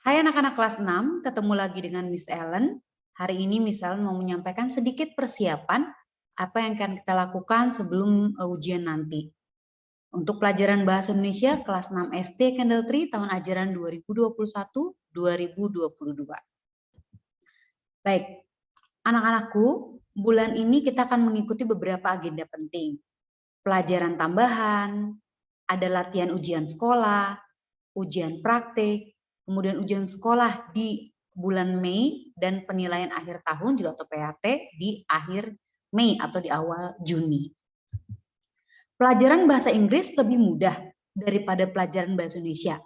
Hai anak-anak kelas 6, ketemu lagi dengan Miss Ellen. Hari ini Miss Ellen mau menyampaikan sedikit persiapan apa yang akan kita lakukan sebelum ujian nanti. Untuk pelajaran Bahasa Indonesia kelas 6 SD Candle Tree tahun ajaran 2021-2022. Baik, anak-anakku, bulan ini kita akan mengikuti beberapa agenda penting. Pelajaran tambahan, ada latihan ujian sekolah, ujian praktik, kemudian ujian sekolah di bulan Mei dan penilaian akhir tahun juga atau PAT di akhir Mei atau di awal Juni. Pelajaran bahasa Inggris lebih mudah daripada pelajaran bahasa Indonesia.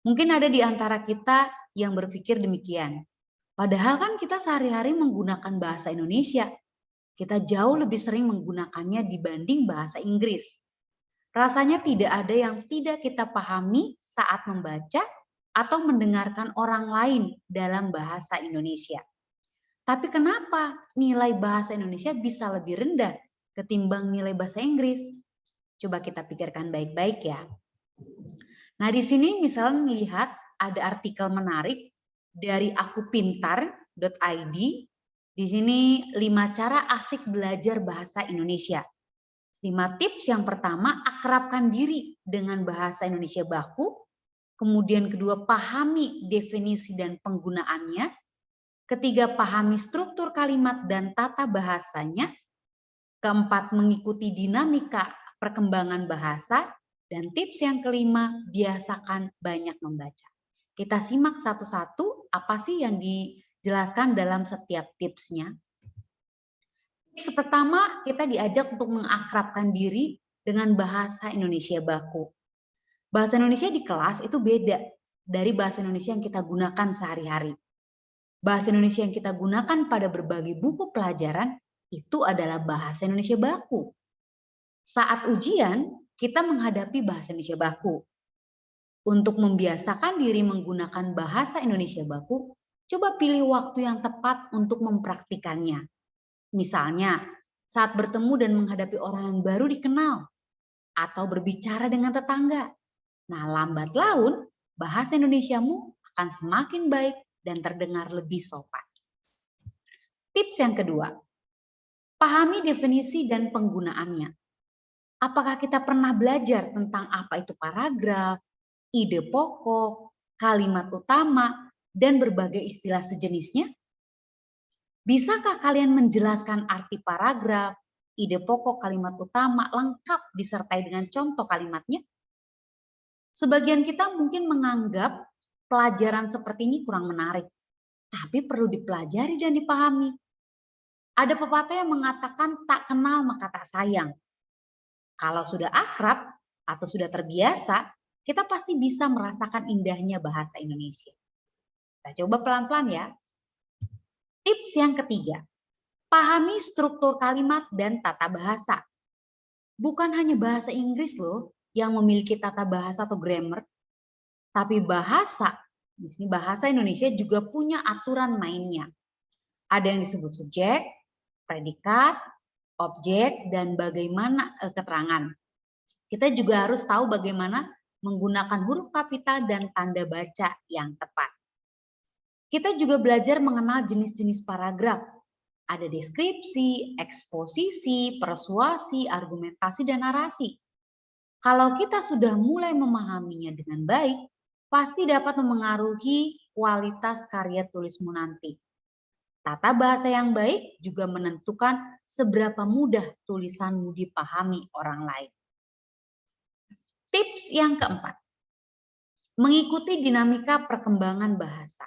Mungkin ada di antara kita yang berpikir demikian. Padahal kan kita sehari-hari menggunakan bahasa Indonesia. Kita jauh lebih sering menggunakannya dibanding bahasa Inggris. Rasanya tidak ada yang tidak kita pahami saat membaca atau mendengarkan orang lain dalam bahasa Indonesia. Tapi kenapa nilai bahasa Indonesia bisa lebih rendah ketimbang nilai bahasa Inggris? Coba kita pikirkan baik-baik ya. Nah, di sini misalnya melihat ada artikel menarik dari akupintar.id. Di sini 5 cara asik belajar bahasa Indonesia. 5 tips. Yang pertama, akrabkan diri dengan bahasa Indonesia baku. Kemudian kedua, pahami definisi dan penggunaannya. Ketiga, pahami struktur kalimat dan tata bahasanya. Keempat, mengikuti dinamika perkembangan bahasa. Dan tips yang kelima, biasakan banyak membaca. Kita simak satu-satu apa sih yang dijelaskan dalam setiap tipsnya. Tips pertama, kita diajak untuk mengakrabkan diri dengan bahasa Indonesia baku. Bahasa Indonesia di kelas itu beda dari bahasa Indonesia yang kita gunakan sehari-hari. Bahasa Indonesia yang kita gunakan pada berbagai buku pelajaran itu adalah bahasa Indonesia baku. Saat ujian, kita menghadapi bahasa Indonesia baku. Untuk membiasakan diri menggunakan bahasa Indonesia baku, coba pilih waktu yang tepat untuk mempraktikannya. Misalnya, saat bertemu dan menghadapi orang yang baru dikenal, atau berbicara dengan tetangga. Nah, lambat laun, bahasa Indonesiamu akan semakin baik dan terdengar lebih sopan. Tips yang kedua, pahami definisi dan penggunaannya. Apakah kita pernah belajar tentang apa itu paragraf, ide pokok, kalimat utama, dan berbagai istilah sejenisnya? Bisakah kalian menjelaskan arti paragraf, ide pokok, kalimat utama lengkap disertai dengan contoh kalimatnya? Sebagian kita mungkin menganggap pelajaran seperti ini kurang menarik, tapi perlu dipelajari dan dipahami. Ada pepatah yang mengatakan tak kenal maka tak sayang. Kalau sudah akrab atau sudah terbiasa, kita pasti bisa merasakan indahnya bahasa Indonesia. Kita coba pelan-pelan ya. Tips yang ketiga, pahami struktur kalimat dan tata bahasa. Bukan hanya bahasa Inggris loh yang memiliki tata bahasa atau grammar, tapi di sini bahasa Indonesia juga punya aturan mainnya. Ada yang disebut subjek, predikat, objek, dan bagaimana keterangan. Kita juga harus tahu bagaimana menggunakan huruf kapital dan tanda baca yang tepat. Kita juga belajar mengenal jenis-jenis paragraf. Ada deskripsi, eksposisi, persuasi, argumentasi, dan narasi. Kalau kita sudah mulai memahaminya dengan baik, pasti dapat memengaruhi kualitas karya tulismu nanti. Tata bahasa yang baik juga menentukan seberapa mudah tulisanmu dipahami orang lain. Tips yang keempat, mengikuti dinamika perkembangan bahasa.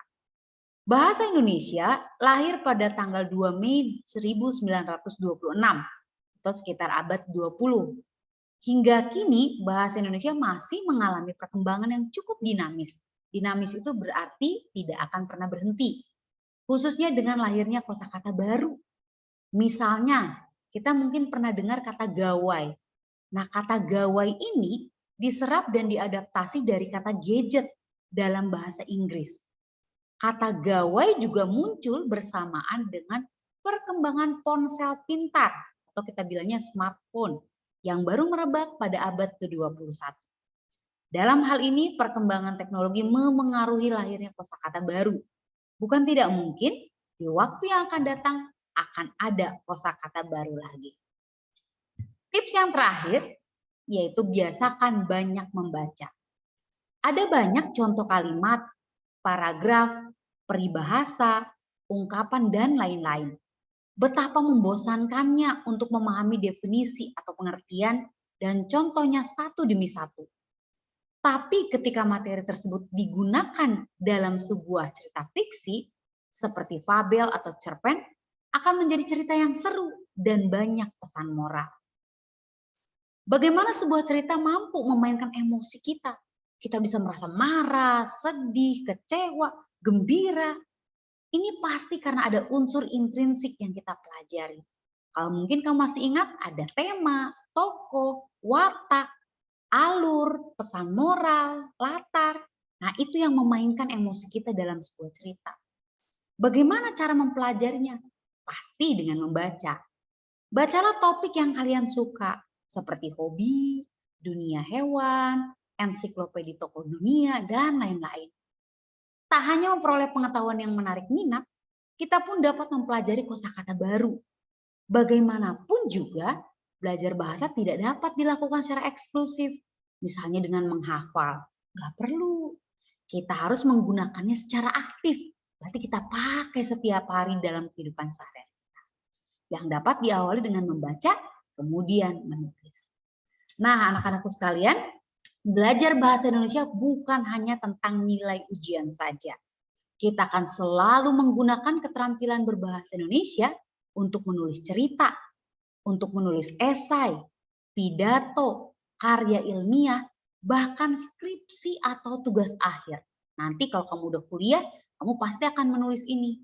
Bahasa Indonesia lahir pada tanggal 2 Mei 1926 atau sekitar abad 20. Hingga kini bahasa Indonesia masih mengalami perkembangan yang cukup dinamis. Dinamis itu berarti tidak akan pernah berhenti. Khususnya dengan lahirnya kosakata baru. Misalnya, kita mungkin pernah dengar kata gawai. Nah, kata gawai ini diserap dan diadaptasi dari kata gadget dalam bahasa Inggris. Kata gawai juga muncul bersamaan dengan perkembangan ponsel pintar atau kita bilangnya smartphone yang baru merebak pada abad ke-21. Dalam hal ini, perkembangan teknologi memengaruhi lahirnya kosakata baru. Bukan tidak mungkin di waktu yang akan datang akan ada kosakata baru lagi. Tips yang terakhir yaitu biasakan banyak membaca. Ada banyak contoh kalimat, paragraf, peribahasa, ungkapan, dan lain-lain. Betapa membosankannya untuk memahami definisi atau pengertian dan contohnya satu demi satu. Tapi ketika materi tersebut digunakan dalam sebuah cerita fiksi, seperti fabel atau cerpen, akan menjadi cerita yang seru dan banyak pesan moral. Bagaimana sebuah cerita mampu memainkan emosi kita? Kita bisa merasa marah, sedih, kecewa, gembira. Ini pasti karena ada unsur intrinsik yang kita pelajari. Kalau mungkin kamu masih ingat, ada tema, tokoh, watak, alur, pesan moral, latar. Nah, itu yang memainkan emosi kita dalam sebuah cerita. Bagaimana cara mempelajarinya? Pasti dengan membaca. Bacalah topik yang kalian suka, seperti hobi, dunia hewan, ensiklopedia tokoh dunia, dan lain-lain. Tak hanya memperoleh pengetahuan yang menarik minat, kita pun dapat mempelajari kosakata baru. Bagaimanapun juga, belajar bahasa tidak dapat dilakukan secara eksklusif. Misalnya dengan menghafal, nggak perlu. Kita harus menggunakannya secara aktif. Berarti kita pakai setiap hari dalam kehidupan sehari-hari. Yang dapat diawali dengan membaca, kemudian menulis. Nah, anak-anakku sekalian, belajar bahasa Indonesia bukan hanya tentang nilai ujian saja. Kita akan selalu menggunakan keterampilan berbahasa Indonesia untuk menulis cerita, untuk menulis esai, pidato, karya ilmiah, bahkan skripsi atau tugas akhir. Nanti kalau kamu udah kuliah, kamu pasti akan menulis ini.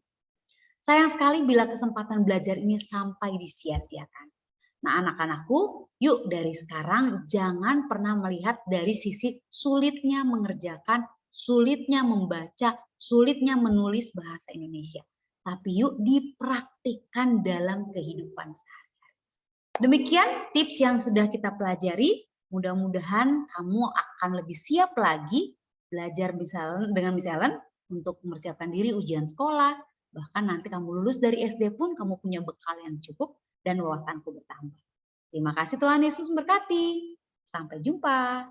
Sayang sekali bila kesempatan belajar ini sampai disia-siakan. Nah, anak-anakku, yuk dari sekarang jangan pernah melihat dari sisi sulitnya mengerjakan, sulitnya membaca, sulitnya menulis bahasa Indonesia. Tapi yuk dipraktikkan dalam kehidupan sehari-hari. Demikian tips yang sudah kita pelajari. Mudah-mudahan kamu akan lebih siap lagi belajar dengan Miss Ellen untuk mempersiapkan diri ujian sekolah. Bahkan nanti kamu lulus dari SD pun kamu punya bekal yang cukup dan wawasanku bertambah. Terima kasih, Tuhan Yesus memberkati. Sampai jumpa.